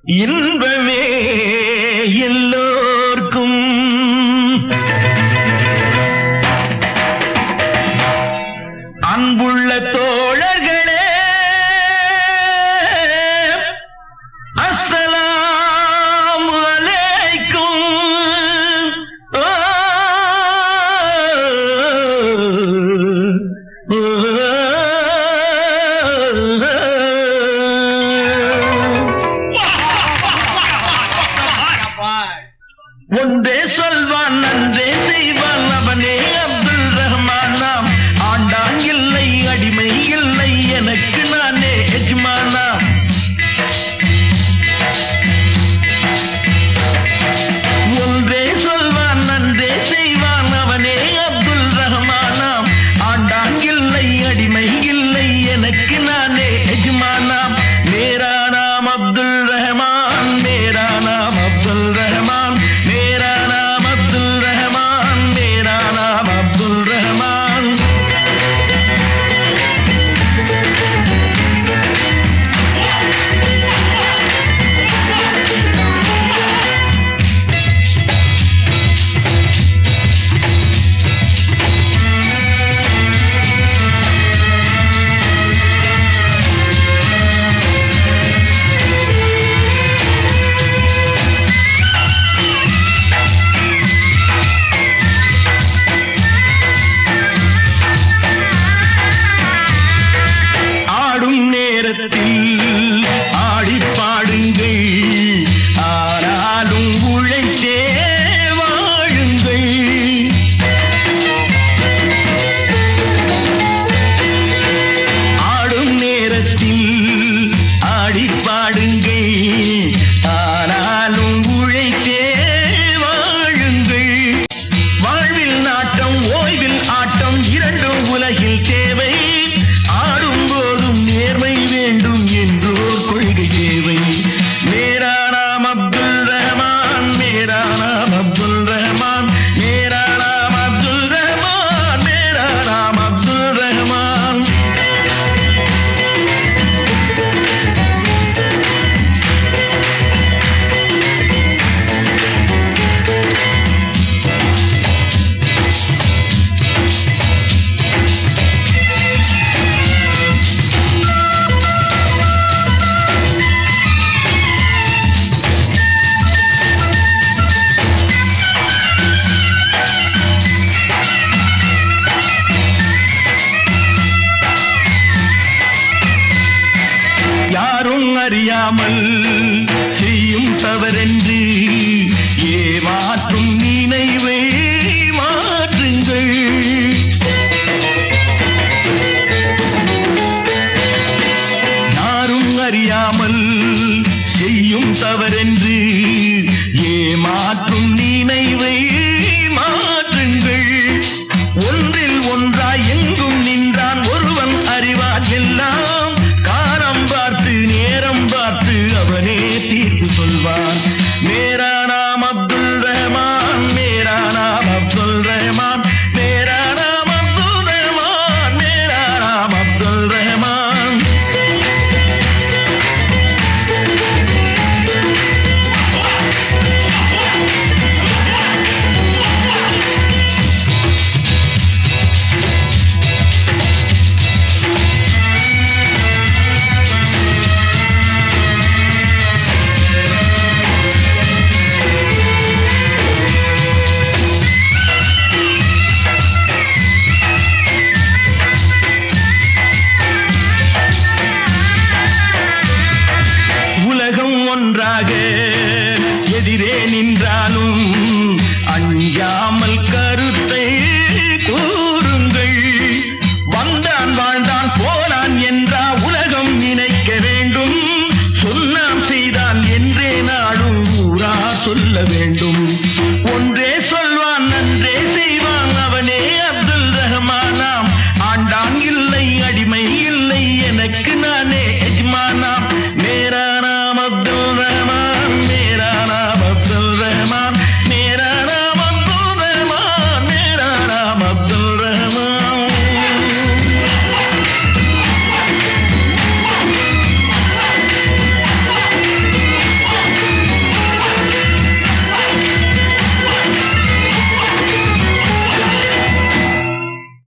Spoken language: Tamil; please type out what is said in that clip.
இன்பமே எல்லோர்க்கும் அன்புள்ள தோழர்களே அஸ்ஸலாமு அலைக்கும். ஒன்றே சொல்வான் நன்றே செய்வான் அவனே அப்துல் ரஹ்மானாம். ஆண்டான் இல்லை அடிமை இல்லை எனக்கு நானே எஜ்மானா. ஒன்றே சொல்வான் நன்றே செய்வான் அவனே அப்துல் ரஹ்மானாம். ஆண்டான் இல்லை அடிமை இல்லை எனக்கு நானே எஜ்மானாம். மேரா நாம் அப்துல் ரஹ்மான், மேரா நாம் அப்துல் ரஹ்மான், मेरा नाम अब्दुल रहमान, मेरा नाम अब्दुल रहमान. ஆடி பாடுங்கள் ஆனாலும் உழைத்தே வாழுங்கள். ஆடும் நேரத்தில் ஆடி பாடுங்கள் ஆனாலும் உழைத்தே வாழுங்கள். வாழ்வில் நாட்டம் ஓய்வில் ஆட்டம் இரண்டும் உலகில் தேவை. ஆடும் போதும் நேர்மை வேண்டும் என்றோர் கொள்கை தேவை. மேரா நாம் அப்துல் ரஹ்மான், மேரா நாம் அப்துல் ரஹ்மான், மேரா நாம் அப்துல் ரஹ்மான், மேரா நாம் அப்துல் ரஹ்மான். யாரும் அறியாமல் செய்யும் தவறென்று ஏமாற்றும் நினைவை மாற்றுங்கள். யாரும் அறியாமல் செய்யும் தவறென்று ஏமாற்றும் நினைவை மாற்றுங்கள். ஒன்றில் ஒன்றாய் எங்கும் நின்றான் ஒருவன் அறிவான் எல்லாம். காலம் பார்த்து நேரம் பார்த்து அவனே தீர்ப்பு சொல்வான். மேரா நாம் அப்துல் ரஹ்மான், மேரா நாம் அப்துல் ரஹ்மான், மேரா நாம் அப்துல் ரஹ்மான், மேரா நாம் அப்துல் ரஹ்மான். ஒன்றாக எதிரே நின்றாலும் அஞ்சாமல் கருத்தை கூறுங்கள். வந்தான் வாழ்ந்தான் போனான் என்றா உலகம் நினைக்க வேண்டும். சொன்னான் செய்தான் என்றே நாடும் ஊரா சொல்ல வேண்டும்.